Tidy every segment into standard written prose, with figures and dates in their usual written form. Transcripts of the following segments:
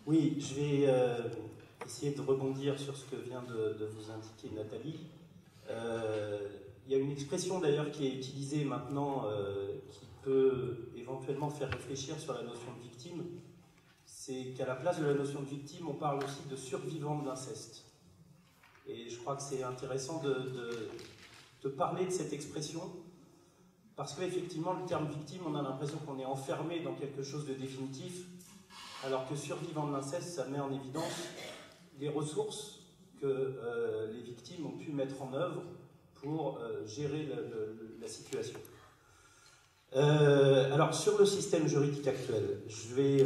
Oui, je vais essayer de rebondir sur ce que vient de vous indiquer Nathalie. Il y a une expression d'ailleurs qui est utilisée maintenant qui peut éventuellement faire réfléchir sur la notion de victime. C'est qu'à la place de la notion de victime, on parle aussi de survivant de l'inceste. Et je crois que c'est intéressant de parler de cette expression, parce qu'effectivement, le terme victime, on a l'impression qu'on est enfermé dans quelque chose de définitif, alors que survivant de l'inceste, ça met en évidence les ressources que les victimes ont pu mettre en œuvre pour gérer la situation. Alors, sur le système juridique actuel, je vais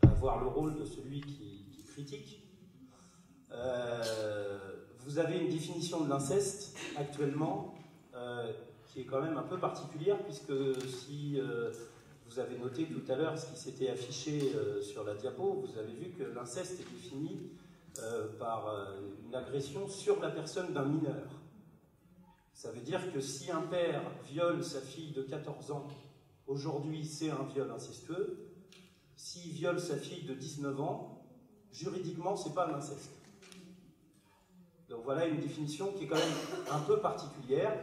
avoir le rôle de celui qui critique. Vous avez une définition de l'inceste actuellement qui est quand même un peu particulière, puisque si vous avez noté tout à l'heure ce qui s'était affiché sur la diapo, vous avez vu que l'inceste est défini par une agression sur la personne d'un mineur. Ça veut dire que si un père viole sa fille de 14 ans, aujourd'hui c'est un viol incestueux. S'il viole sa fille de 19 ans, juridiquement c'est pas un inceste. Donc voilà une définition qui est quand même un peu particulière.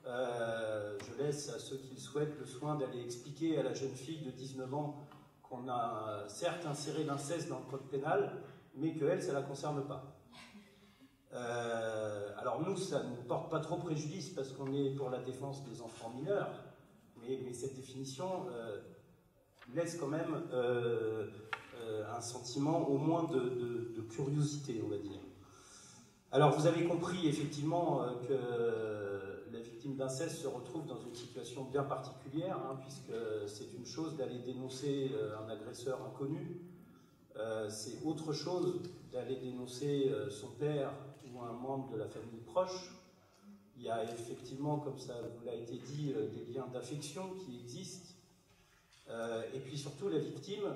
Je laisse à ceux qui le souhaitent le soin d'aller expliquer à la jeune fille de 19 ans qu'on a certes inséré l'inceste dans le code pénal, mais qu'elle, ça ne la concerne pas. Alors nous, ça ne nous porte pas trop préjudice parce qu'on est pour la défense des enfants mineurs, mais cette définition laisse quand même un sentiment au moins de curiosité, on va dire. Alors vous avez compris effectivement que la victime d'inceste se retrouve dans une situation bien particulière, puisque c'est une chose d'aller dénoncer un agresseur inconnu, c'est autre chose d'aller dénoncer son père ou un membre de la famille proche. Il y a effectivement, comme ça vous l'a été dit, des liens d'affection qui existent. Et puis surtout, la victime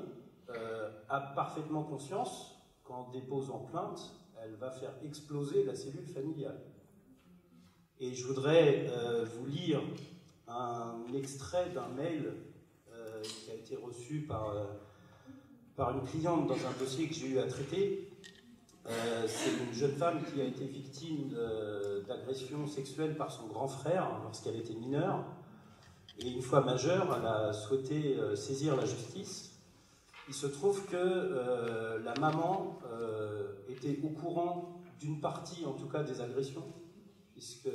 a parfaitement conscience qu'en déposant plainte, elle va faire exploser la cellule familiale. Et je voudrais vous lire un extrait d'un mail qui a été reçu par une cliente dans un dossier que j'ai eu à traiter. C'est une jeune femme qui a été victime d'agression sexuelle par son grand frère lorsqu'elle était mineure. Et une fois majeure, elle a souhaité saisir la justice. Il se trouve que la maman était au courant d'une partie, en tout cas, des agressions, puisqu'elle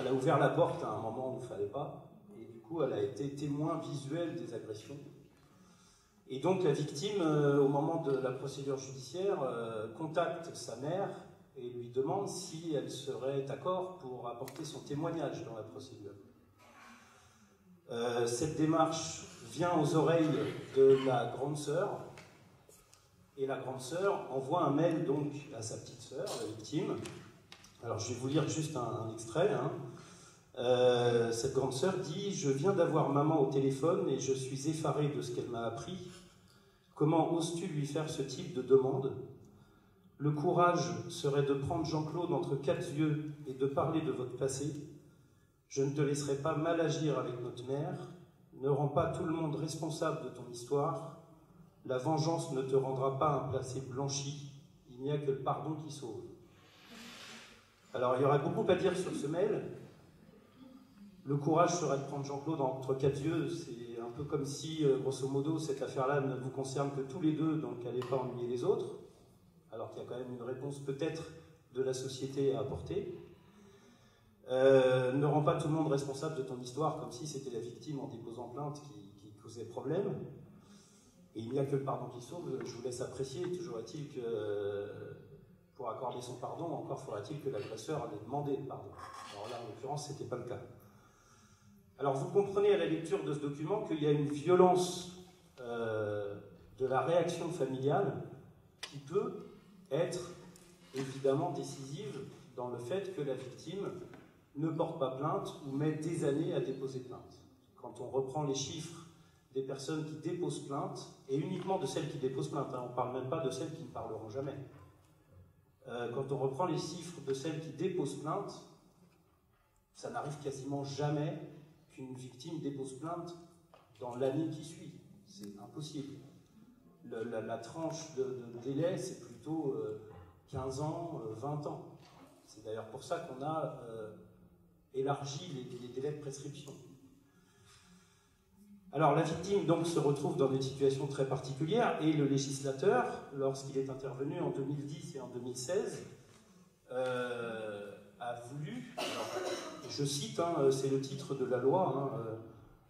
a ouvert la porte à un moment où il ne fallait pas, et du coup, elle a été témoin visuel des agressions. Et donc, la victime, au moment de la procédure judiciaire, contacte sa mère et lui demande si elle serait d'accord pour apporter son témoignage dans la procédure. Cette démarche vient aux oreilles de la grande sœur, et la grande sœur envoie un mail donc à sa petite sœur, la victime. Alors je vais vous lire juste un extrait. Cette grande sœur dit « Je viens d'avoir maman au téléphone et je suis effarée de ce qu'elle m'a appris. Comment oses-tu lui faire ce type de demande ? Le courage serait de prendre Jean-Claude entre quatre yeux et de parler de votre passé. Je ne te laisserai pas mal agir avec notre mère. Ne rends pas tout le monde responsable de ton histoire. La vengeance ne te rendra pas un placé blanchi. Il n'y a que le pardon qui sauve. » Alors, il y aurait beaucoup à dire sur ce mail. Le courage serait de prendre Jean-Claude entre quatre yeux. C'est un peu comme si, grosso modo, cette affaire-là ne vous concerne que tous les deux, donc elle n'est pas ennuyer les autres. Alors qu'il y a quand même une réponse peut-être de la société à apporter. Ne rends pas tout le monde responsable de ton histoire, comme si c'était la victime en déposant plainte qui causait problème. Et il n'y a que le pardon qui sauve. Je vous laisse apprécier. Toujours est-il que, pour accorder son pardon, encore faudra-t-il que l'agresseur ait demandé le pardon. Alors là, en l'occurrence, ce n'était pas le cas. Alors vous comprenez à la lecture de ce document qu'il y a une violence de la réaction familiale qui peut être évidemment décisive dans le fait que la victime ne porte pas plainte ou met des années à déposer plainte. Quand on reprend les chiffres des personnes qui déposent plainte, et uniquement de celles qui déposent plainte, on ne parle même pas de celles qui ne parleront jamais. Quand on reprend les chiffres de celles qui déposent plainte, ça n'arrive quasiment jamais qu'une victime dépose plainte dans l'année qui suit. c'est impossible. La tranche de délai, c'est plutôt 15 ans, 20 ans. C'est d'ailleurs pour ça qu'on a élargi les délais de prescription. Alors la victime donc se retrouve dans des situations très particulières et le législateur, lorsqu'il est intervenu en 2010 et en 2016, a voulu, alors, je cite, hein, c'est le titre de la loi, hein,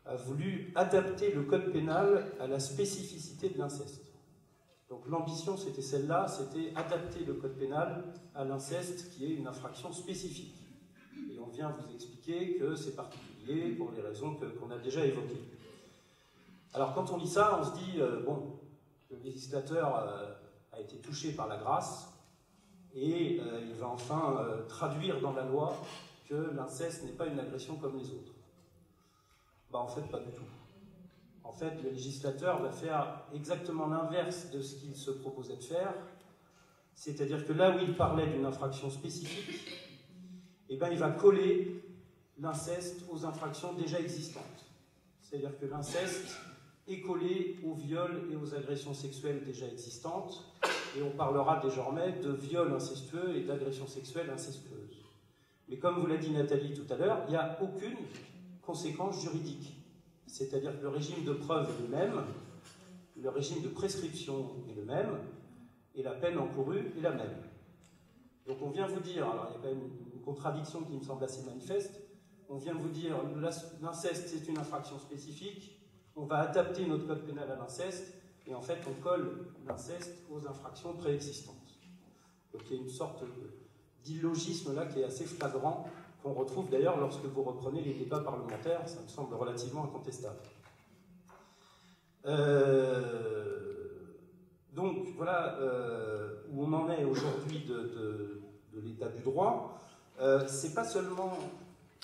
a voulu adapter le code pénal à la spécificité de l'inceste. Donc l'ambition c'était celle-là, c'était adapter le code pénal à l'inceste qui est une infraction spécifique. Et on vient vous expliquer que c'est particulier pour les raisons qu'on a déjà évoquées. Alors quand on lit ça, on se dit, bon, le législateur a été touché par la grâce et il va enfin traduire dans la loi que l'inceste n'est pas une agression comme les autres. Bah, en fait, pas du tout. En fait, le législateur va faire exactement l'inverse de ce qu'il se proposait de faire, c'est-à-dire que là où il parlait d'une infraction spécifique, eh ben, il va coller l'inceste aux infractions déjà existantes. C'est-à-dire que l'inceste est collé aux viols et aux agressions sexuelles déjà existantes, et on parlera désormais de viols incestueux et d'agressions sexuelles incestueuses. Mais comme vous l'a dit Nathalie tout à l'heure, il n'y a aucune conséquence juridique. C'est-à-dire que le régime de preuve est le même, le régime de prescription est le même, et la peine encourue est la même. Donc on vient vous dire, alors il y a quand même une contradiction qui me semble assez manifeste, on vient vous dire l'inceste c'est une infraction spécifique, on va adapter notre code pénal à l'inceste, et en fait on colle l'inceste aux infractions préexistantes. Donc il y a une sorte d'illogisme là qui est assez flagrant, qu'on retrouve d'ailleurs lorsque vous reprenez les débats parlementaires, ça me semble relativement incontestable. Donc voilà où on en est aujourd'hui de l'état du droit. C'est pas seulement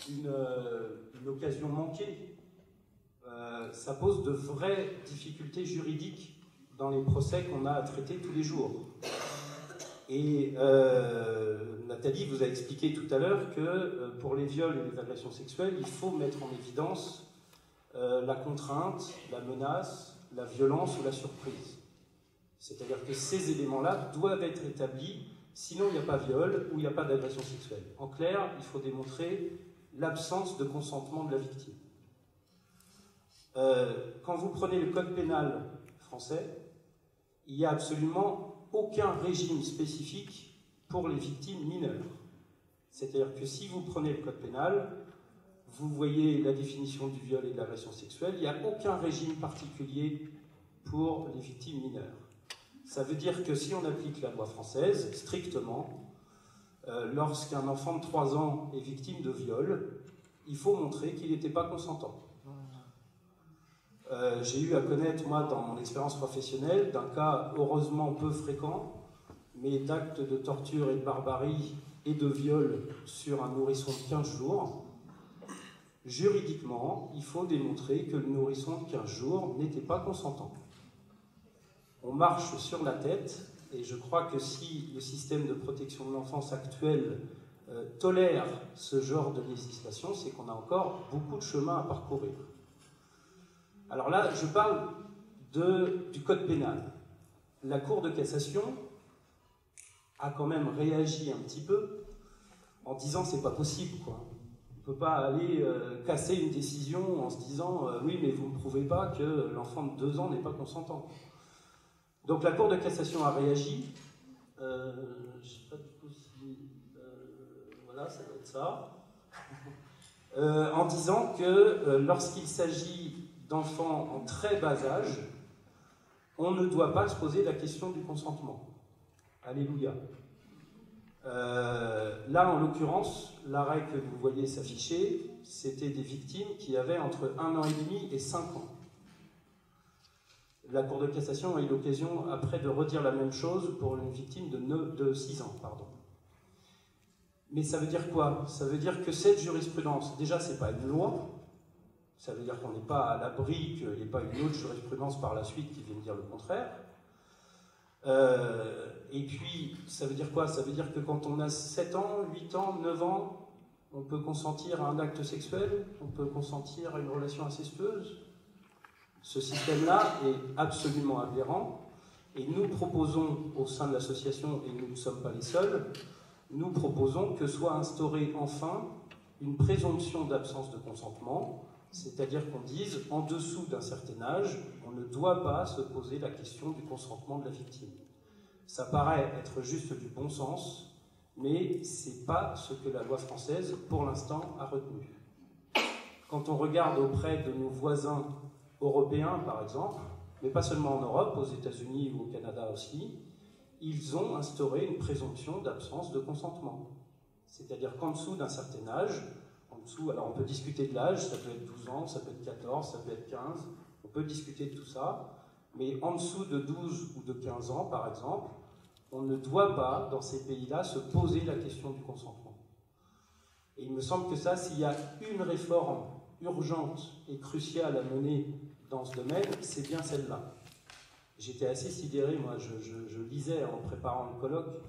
une occasion manquée, ça pose de vraies difficultés juridiques dans les procès qu'on a à traiter tous les jours. Et Nathalie vous a expliqué tout à l'heure que pour les viols et les agressions sexuelles, il faut mettre en évidence la contrainte, la menace, la violence ou la surprise. C'est-à-dire que ces éléments-là doivent être établis, sinon il n'y a pas viol ou il n'y a pas d'agression sexuelle. En clair, il faut démontrer l'absence de consentement de la victime. Quand vous prenez le code pénal français, il n'y a absolument aucun régime spécifique pour les victimes mineures. C'est-à-dire que si vous prenez le code pénal, vous voyez la définition du viol et de l'agression sexuelle, il n'y a aucun régime particulier pour les victimes mineures. Ça veut dire que si on applique la loi française, strictement, lorsqu'un enfant de 3 ans est victime de viol, il faut montrer qu'il n'était pas consentant. J'ai eu à connaître, moi, dans mon expérience professionnelle, d'un cas heureusement peu fréquent, mais d'actes de torture et de barbarie et de viol sur un nourrisson de 15 jours. Juridiquement, il faut démontrer que le nourrisson de 15 jours n'était pas consentant. On marche sur la tête, et je crois que si le système de protection de l'enfance actuel tolère ce genre de législation, c'est qu'on a encore beaucoup de chemin à parcourir. Alors là, je parle du code pénal. La Cour de cassation a quand même réagi un petit peu en disant c'est pas possible, quoi. On ne peut pas aller casser une décision en se disant oui, mais vous ne prouvez pas que l'enfant de 2 ans n'est pas consentant. Donc la Cour de cassation a réagi. Je ne sais pas du coup si... voilà, ça doit être ça. En disant que lorsqu'il s'agit d'enfants en très bas âge, on ne doit pas se poser la question du consentement. Alléluia. Là, en l'occurrence, l'arrêt que vous voyez s'afficher, c'était des victimes qui avaient entre 1 an et demi et 5 ans. La Cour de cassation a eu l'occasion, après, de redire la même chose pour une victime de 6 ans. Pardon. Mais ça veut dire quoi? Ça veut dire que cette jurisprudence, déjà, ce n'est pas une loi. Ça veut dire qu'on n'est pas à l'abri qu'il n'y ait pas une autre jurisprudence par la suite qui vienne dire le contraire. Et puis, ça veut dire quoi? Ça veut dire que quand on a 7 ans, 8 ans, 9 ans, on peut consentir à un acte sexuel, on peut consentir à une relation incestueuse. Ce système-là est absolument aberrant et nous proposons au sein de l'association, et nous ne sommes pas les seuls, nous proposons que soit instaurée enfin une présomption d'absence de consentement, c'est-à-dire qu'on dise en dessous d'un certain âge, on ne doit pas se poser la question du consentement de la victime. Ça paraît être juste du bon sens, mais ce n'est pas ce que la loi française, pour l'instant, a retenu. Quand on regarde auprès de nos voisins européens, par exemple, mais pas seulement en Europe, aux États-Unis ou au Canada aussi, ils ont instauré une présomption d'absence de consentement. C'est-à-dire qu'en dessous d'un certain âge, alors on peut discuter de l'âge, ça peut être 12 ans, ça peut être 14, ça peut être 15, on peut discuter de tout ça, mais en dessous de 12 ou de 15 ans, par exemple, on ne doit pas, dans ces pays-là, se poser la question du consentement. Et il me semble que ça, s'il y a une réforme urgente et cruciale à mener dans ce domaine, c'est bien celle-là. J'étais assez sidéré, moi, je lisais en préparant le colloque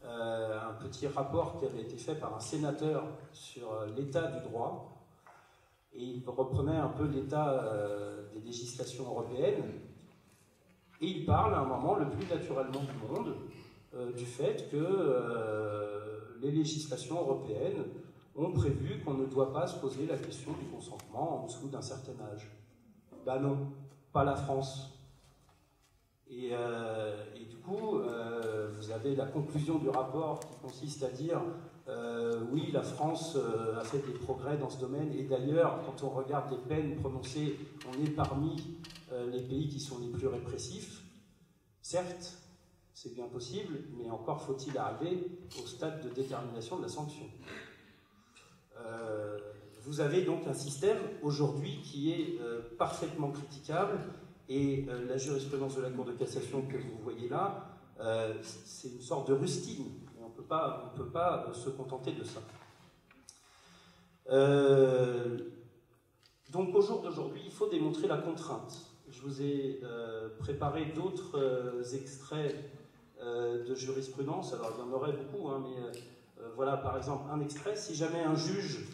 un petit rapport qui avait été fait par un sénateur sur l'état du droit, et il reprenait un peu l'état des législations européennes, et il parle à un moment le plus naturellement du monde du fait que les législations européennes ont prévu qu'on ne doit pas se poser la question du consentement en dessous d'un certain âge. Ben non, pas la France. Et du coup, vous avez la conclusion du rapport qui consiste à dire oui, la France a fait des progrès dans ce domaine, et d'ailleurs, quand on regarde les peines prononcées, on est parmi les pays qui sont les plus répressifs. Certes, c'est bien possible, mais encore faut-il arriver au stade de détermination de la sanction. Vous avez donc un système aujourd'hui qui est parfaitement critiquable, et la jurisprudence de la Cour de cassation que vous voyez là, c'est une sorte de rustine. On ne peut pas se contenter de ça. Donc au jour d'aujourd'hui, il faut démontrer la contrainte. Je vous ai préparé d'autres extraits de jurisprudence. Alors il y en aurait beaucoup, hein, mais voilà par exemple un extrait. Si jamais un juge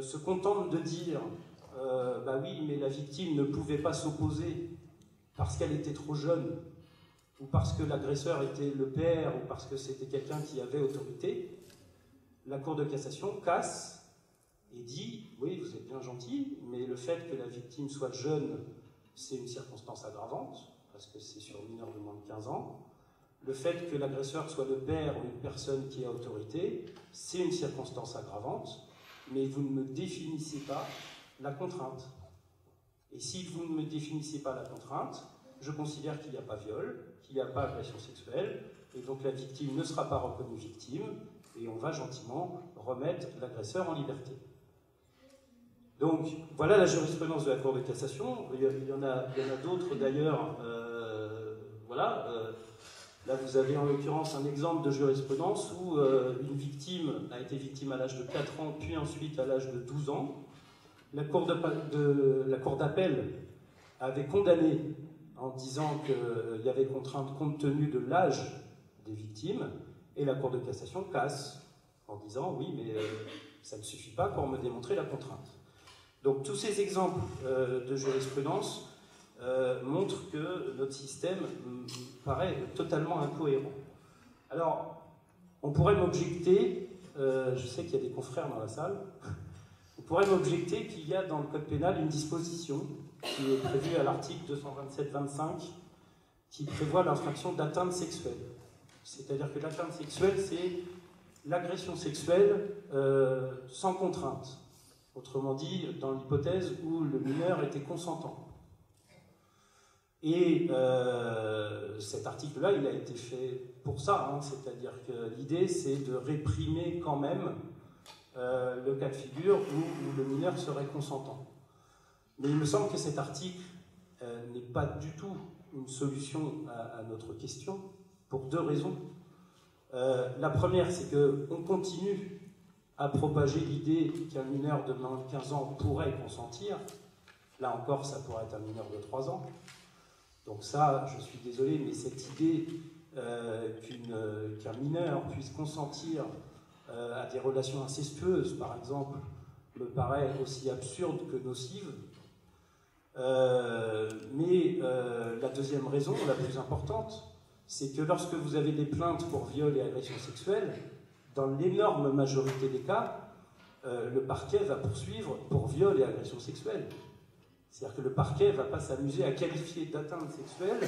se contente de dire bah oui, mais la victime ne pouvait pas s'opposer parce qu'elle était trop jeune, ou parce que l'agresseur était le père, ou parce que c'était quelqu'un qui avait autorité, la Cour de cassation casse et dit oui, vous êtes bien gentil, mais le fait que la victime soit jeune, c'est une circonstance aggravante, parce que c'est sur un mineur de moins de 15 ans. Le fait que l'agresseur soit le père ou une personne qui a autorité, c'est une circonstance aggravante, mais vous ne me définissez pas la contrainte. Et si vous ne me définissez pas la contrainte, je considère qu'il n'y a pas viol, qu'il n'y a pas agression sexuelle, et donc la victime ne sera pas reconnue victime, et on va gentiment remettre l'agresseur en liberté. Donc, voilà la jurisprudence de la Cour de cassation. Il y en a d'autres d'ailleurs. Voilà. Là, vous avez en l'occurrence un exemple de jurisprudence où une victime a été victime à l'âge de 4 ans, puis ensuite à l'âge de 12 ans. La Cour d'appel avait condamné en disant qu'il y avait contrainte compte tenu de l'âge des victimes, et la Cour de cassation casse en disant oui, mais ça ne suffit pas pour me démontrer la contrainte. Donc tous ces exemples de jurisprudence montrent que notre système paraît totalement incohérent. Alors, on pourrait m'objecter, je sais qu'il y a des confrères dans la salle, on pourrait m'objecter qu'il y a dans le Code pénal une disposition qui est prévue à l'article 227-25 qui prévoit l'infraction d'atteinte sexuelle. C'est-à-dire que l'atteinte sexuelle, c'est l'agression sexuelle sans contrainte. Autrement dit, dans l'hypothèse où le mineur était consentant. Et cet article-là, il a été fait pour ça, hein, c'est-à-dire que l'idée, c'est de réprimer quand même le cas de figure où le mineur serait consentant. Mais il me semble que cet article n'est pas du tout une solution à notre question, pour deux raisons. La première, c'est qu'on continue à propager l'idée qu'un mineur de moins de 15 ans pourrait consentir. Là encore, ça pourrait être un mineur de 3 ans. Donc ça, je suis désolé, mais cette idée qu'un mineur puisse consentir à des relations incestueuses, par exemple, me paraît aussi absurde que nocive. La deuxième raison, la plus importante, c'est que lorsque vous avez des plaintes pour viol et agression sexuelle, dans l'énorme majorité des cas, le parquet va poursuivre pour viol et agression sexuelle. C'est-à-dire que le parquet ne va pas s'amuser à qualifier d'atteinte sexuelle,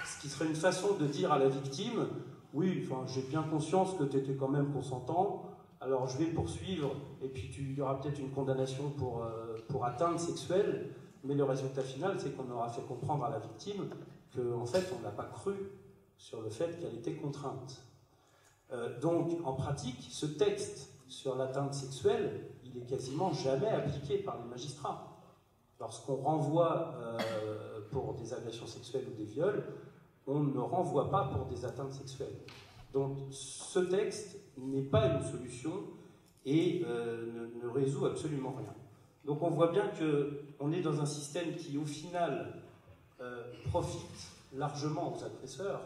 ce qui serait une façon de dire à la victime « Oui, enfin, j'ai bien conscience que tu étais quand même consentant, alors je vais poursuivre, et puis il y aura peut-être une condamnation pour atteinte sexuelle, mais le résultat final, c'est qu'on aura fait comprendre à la victime qu'en fait, on n'a pas cru sur le fait qu'elle était contrainte. » Donc, en pratique, ce texte sur l'atteinte sexuelle, il est quasiment jamais appliqué par les magistrats. Lorsqu'on renvoie pour des agressions sexuelles ou des viols, on ne renvoie pas pour des atteintes sexuelles. Donc ce texte n'est pas une solution et ne résout absolument rien. Donc on voit bien qu'on est dans un système qui, au final, profite largement aux agresseurs.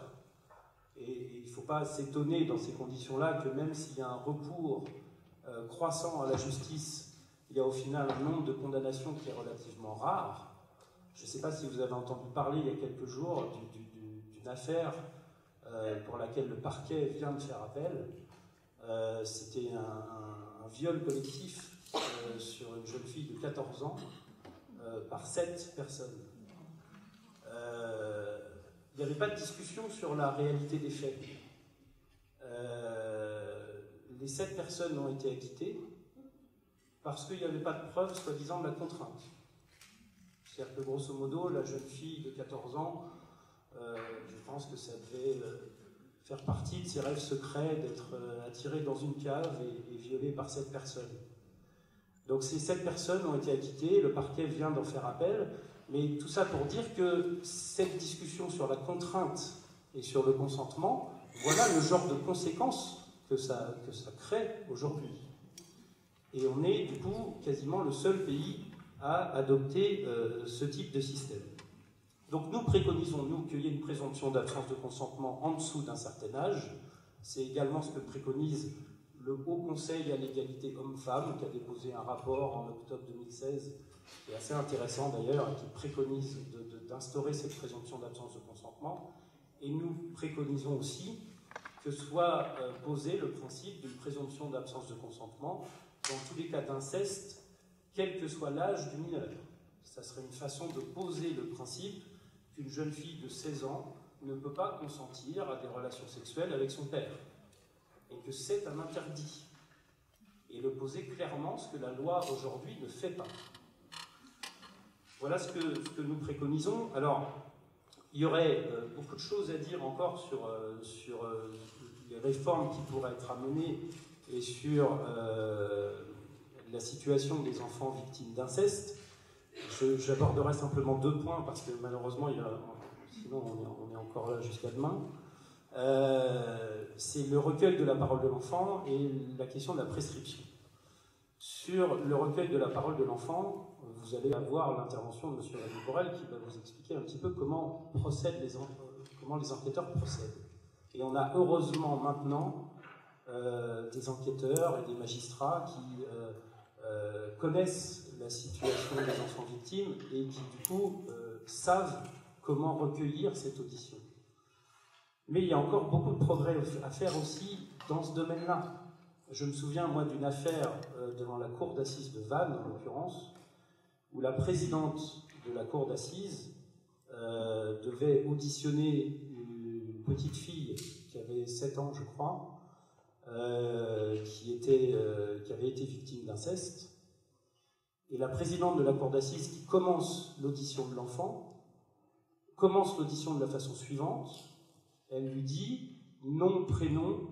Et il ne faut pas s'étonner dans ces conditions-là que même s'il y a un recours croissant à la justice, il y a au final un nombre de condamnations qui est relativement rare. Je ne sais pas si vous avez entendu parler il y a quelques jours d'une affaire pour laquelle le parquet vient de faire appel. C'était un viol collectif sur une jeune fille de 14 ans par 7 personnes. Il n'y avait pas de discussion sur la réalité des faits. Les 7 personnes ont été acquittées parce qu'il n'y avait pas de preuve, soi-disant, de la contrainte. C'est-à-dire que, grosso modo, la jeune fille de 14 ans, je pense que ça devait faire partie de ses rêves secrets d'être attirée dans une cave et violée par 7 personnes. Donc ces 7 personnes ont été acquittées, le parquet vient d'en faire appel, mais tout ça pour dire que cette discussion sur la contrainte et sur le consentement, voilà le genre de conséquences que ça crée aujourd'hui. Et on est du coup quasiment le seul pays à adopter ce type de système. Donc nous préconisons, nous, qu'il y ait une présomption d'absence de consentement en dessous d'un certain âge. C'est également ce que préconise le Haut Conseil à l'égalité homme-femme, qui a déposé un rapport en octobre 2016, qui est assez intéressant d'ailleurs, et qui préconise d'instaurer cette présomption d'absence de consentement. Et nous préconisons aussi que soit posé le principe d'une présomption d'absence de consentement dans tous les cas d'inceste, quel que soit l'âge du mineur. Ça serait une façon de poser le principe qu'une jeune fille de 16 ans ne peut pas consentir à des relations sexuelles avec son père, et que c'est un interdit. Et le poser clairement, ce que la loi aujourd'hui ne fait pas. Voilà ce que nous préconisons. Alors, il y aurait beaucoup de choses à dire encore sur les réformes qui pourraient être amenées et sur la situation des enfants victimes d'inceste. J'aborderai simplement 2 points parce que malheureusement, sinon on est encore là jusqu'à demain. C'est le recueil de la parole de l'enfant et la question de la prescription. Sur le recueil de la parole de l'enfant, vous allez avoir l'intervention de M. Rémi Borel qui va vous expliquer un petit peu comment les enquêteurs procèdent. Et on a heureusement maintenant des enquêteurs et des magistrats qui connaissent la situation des enfants victimes et qui du coup savent comment recueillir cette audition. Mais il y a encore beaucoup de progrès à faire aussi dans ce domaine-là. Je me souviens, moi, d'une affaire devant la cour d'assises de Vannes, en l'occurrence, où la présidente de la cour d'assises devait auditionner une petite fille qui avait 7 ans, je crois, qui avait été victime d'inceste. Et la présidente de la cour d'assises, qui commence l'audition de l'enfant, commence l'audition de la façon suivante. Elle lui dit nom, prénom,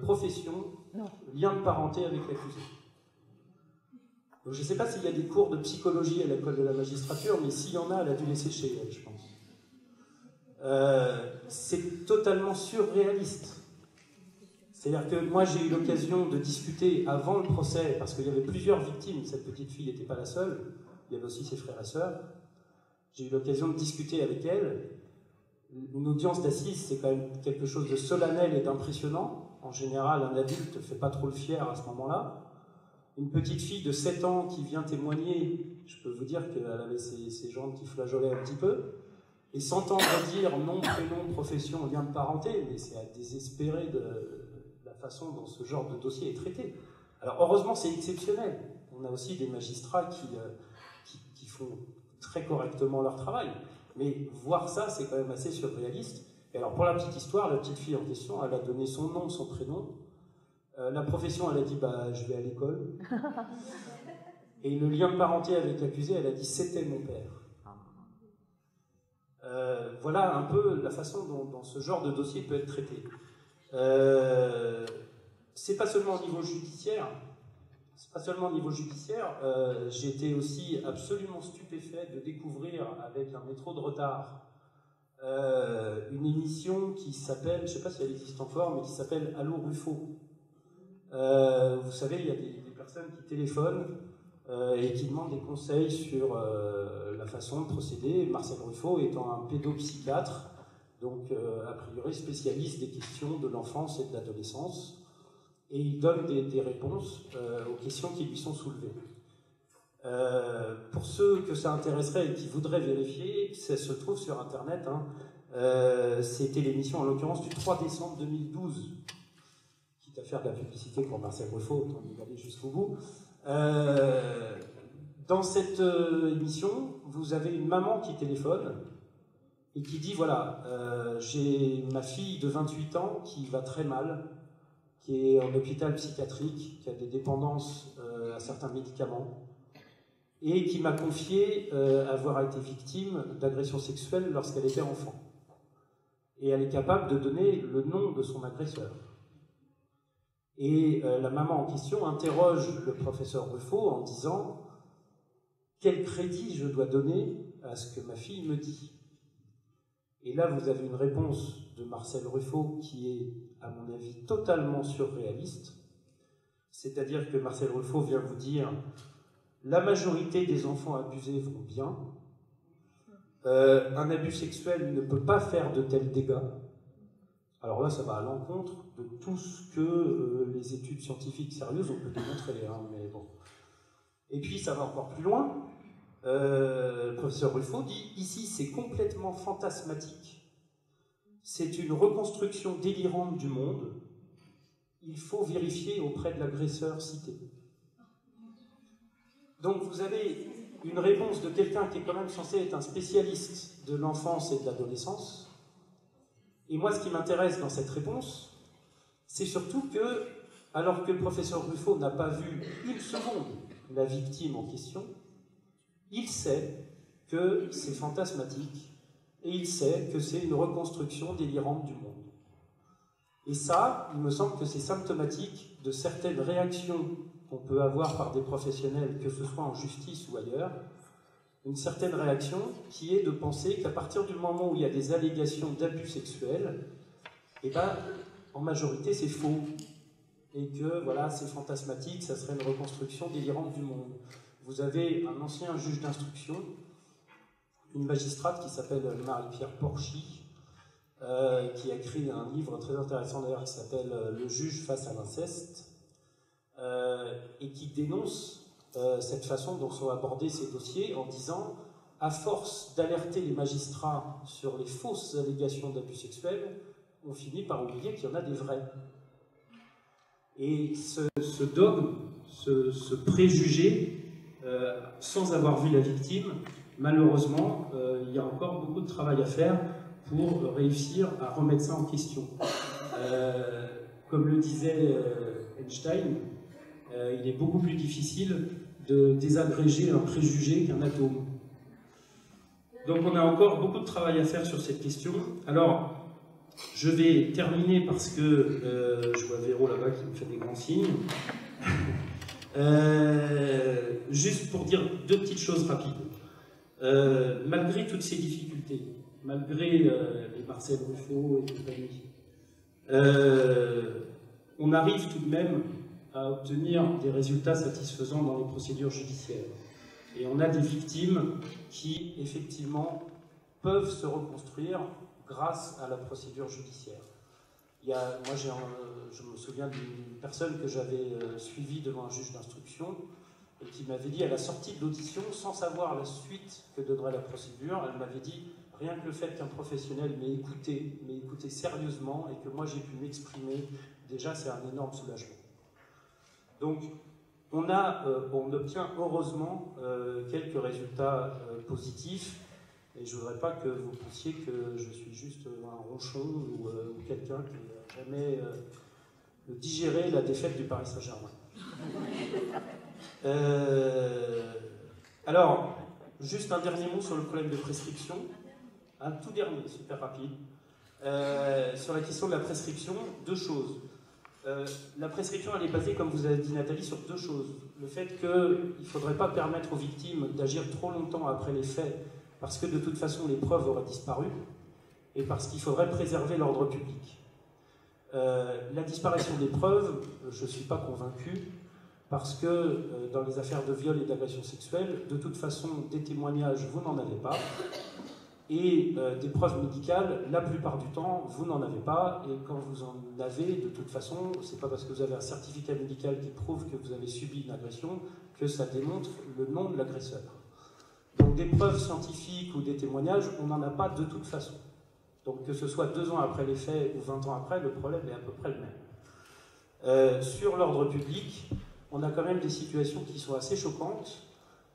profession, lien de parenté avec l'accusé. Donc je ne sais pas s'il y a des cours de psychologie à l'école de la magistrature, mais s'il y en a, elle a dû les sécher, elle, je pense. C'est totalement surréaliste. C'est-à-dire que moi, j'ai eu l'occasion de discuter avant le procès, parce qu'il y avait plusieurs victimes, cette petite fille n'était pas la seule, il y avait aussi ses frères et sœurs. J'ai eu l'occasion de discuter avec elle. Une audience d'assises, c'est quand même quelque chose de solennel et d'impressionnant. En général, un adulte ne fait pas trop le fier à ce moment-là. Une petite fille de 7 ans qui vient témoigner, je peux vous dire qu'elle avait ses jambes qui flageolaient un petit peu, et s'entendre dire nom, prénom, profession, lien de parenté, mais c'est à désespérer de la façon dont ce genre de dossier est traité. Alors heureusement, c'est exceptionnel. On a aussi des magistrats qui font très correctement leur travail, mais voir ça, c'est quand même assez surréaliste. Et alors pour la petite histoire, la petite fille en question, elle a donné son nom, son prénom. La profession, elle a dit bah, je vais à l'école. Et le lien de parenté avec l'accusé, elle a dit c'était mon père. Voilà un peu la façon dont ce genre de dossier peut être traité. C'est pas seulement au niveau judiciaire. J'ai été aussi absolument stupéfait de découvrir avec un métro de retard une émission qui s'appelle, je ne sais pas si elle existe encore, mais qui s'appelle Allô Ruffo. Vous savez, il y a des personnes qui téléphonent et qui demandent des conseils sur la façon de procéder. Marcel Ruffo étant un pédopsychiatre, donc a priori spécialiste des questions de l'enfance et de l'adolescence, et il donne des réponses aux questions qui lui sont soulevées. Pour ceux que ça intéresserait et qui voudraient vérifier, ça se trouve sur Internet. C'était l'émission, en l'occurrence, du 3 décembre 2012. Quitte à faire de la publicité pour Marcel Ruffo, autant y aller jusqu'au bout. Dans cette émission, vous avez une maman qui téléphone et qui dit, voilà, j'ai ma fille de 28 ans qui va très mal, qui est en hôpital psychiatrique, qui a des dépendances à certains médicaments, et qui m'a confié avoir été victime d'agressions sexuelles lorsqu'elle était enfant. Et elle est capable de donner le nom de son agresseur. Et la maman en question interroge le professeur Ruffo en disant « Quel crédit je dois donner à ce que ma fille me dit ?» Et là, vous avez une réponse de Marcel Ruffo qui est, à mon avis, totalement surréaliste. C'est-à-dire que Marcel Ruffo vient vous dire « La majorité des enfants abusés vont bien. Un abus sexuel ne peut pas faire de tels dégâts. » Alors là, ça va à l'encontre de tout ce que les études scientifiques sérieuses ont pu démontrer. Mais bon. Et puis, ça va encore plus loin. Le professeur Ruffo dit « Ici, c'est complètement fantasmatique. C'est une reconstruction délirante du monde. Il faut vérifier auprès de l'agresseur cité. » Donc, vous avez une réponse de quelqu'un qui est quand même censé être un spécialiste de l'enfance et de l'adolescence. Et moi, ce qui m'intéresse dans cette réponse, c'est surtout que, alors que le professeur Ruffo n'a pas vu une seconde la victime en question, il sait que c'est fantasmatique et il sait que c'est une reconstruction délirante du monde. Et ça, il me semble que c'est symptomatique de certaines réactions qu'on peut avoir par des professionnels, que ce soit en justice ou ailleurs, une certaine réaction qui est de penser qu'à partir du moment où il y a des allégations d'abus sexuels, eh ben, en majorité c'est faux. Et que voilà, c'est fantasmatique, ça serait une reconstruction délirante du monde. Vous avez un ancien juge d'instruction, une magistrate qui s'appelle Marie-Pierre Porchy, qui a écrit un livre très intéressant d'ailleurs qui s'appelle Le juge face à l'inceste, et qui dénonce cette façon dont sont abordés ces dossiers en disant, à force d'alerter les magistrats sur les fausses allégations d'abus sexuels, on finit par oublier qu'il y en a des vrais. Et ce dogme, ce préjugé, sans avoir vu la victime, malheureusement, il y a encore beaucoup de travail à faire pour réussir à remettre ça en question. Comme le disait Einstein, il est beaucoup plus difficile de désagréger un préjugé qu'un atome. Donc on a encore beaucoup de travail à faire sur cette question. Alors, je vais terminer parce que je vois Véro là-bas qui me fait des grands signes. Juste pour dire deux petites choses rapides. Malgré toutes ces difficultés, malgré les Marcel Ruffo et compagnie, on arrive tout de même à obtenir des résultats satisfaisants dans les procédures judiciaires. Et on a des victimes qui, effectivement, peuvent se reconstruire grâce à la procédure judiciaire. Moi, je me souviens d'une personne que j'avais suivie devant un juge d'instruction et qui m'avait dit, à la sortie de l'audition, sans savoir la suite que donnerait la procédure, elle m'avait dit, rien que le fait qu'un professionnel m'ait écouté sérieusement et que moi j'ai pu m'exprimer, déjà c'est un énorme soulagement. Donc, on obtient heureusement quelques résultats positifs, et je ne voudrais pas que vous pensiez que je suis juste un ronchon ou quelqu'un qui n'a jamais digéré la défaite du Paris Saint-Germain. Alors, juste un dernier mot sur le problème de prescription, un tout dernier, super rapide. Sur la question de la prescription, deux choses. La prescription, elle est basée, comme vous avez dit Nathalie, sur deux choses. Le fait qu'il ne faudrait pas permettre aux victimes d'agir trop longtemps après les faits, parce que de toute façon les preuves auraient disparu, et parce qu'il faudrait préserver l'ordre public. La disparition des preuves, je ne suis pas convaincu, parce que dans les affaires de viol et d'agression sexuelle, de toute façon, des témoignages, vous n'en avez pas, et des preuves médicales, la plupart du temps, vous n'en avez pas, et quand vous en avez, de toute façon, c'est pas parce que vous avez un certificat médical qui prouve que vous avez subi une agression que ça démontre le nom de l'agresseur. Donc des preuves scientifiques ou des témoignages, on n'en a pas de toute façon. Donc que ce soit 2 ans après les faits ou 20 ans après, le problème est à peu près le même. Sur l'ordre public, on a quand même des situations qui sont assez choquantes,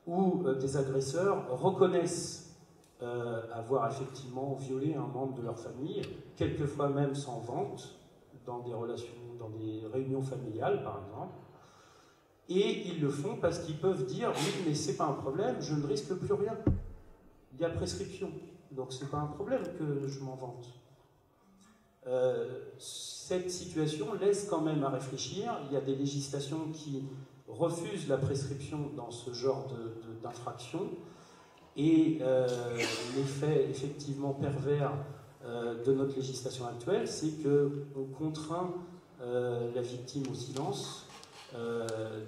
où des agresseurs reconnaissent avoir effectivement violé un membre de leur famille, quelquefois même sans vente, dans des réunions familiales par exemple, et ils le font parce qu'ils peuvent dire oui mais c'est pas un problème, je ne risque plus rien, il y a prescription, donc c'est pas un problème que je m'en vante. Cette situation laisse quand même à réfléchir. Il y a des législations qui refusent la prescription dans ce genre d'infraction. Et l'effet effectivement pervers de notre législation actuelle, c'est qu'on contraint la victime au silence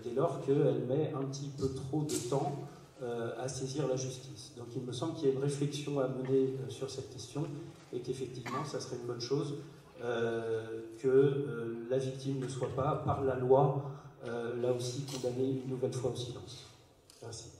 dès lors qu'elle met un petit peu trop de temps à saisir la justice. Donc il me semble qu'il y a une réflexion à mener sur cette question et qu'effectivement, ça serait une bonne chose que la victime ne soit pas, par la loi, là aussi condamnée une nouvelle fois au silence. Merci.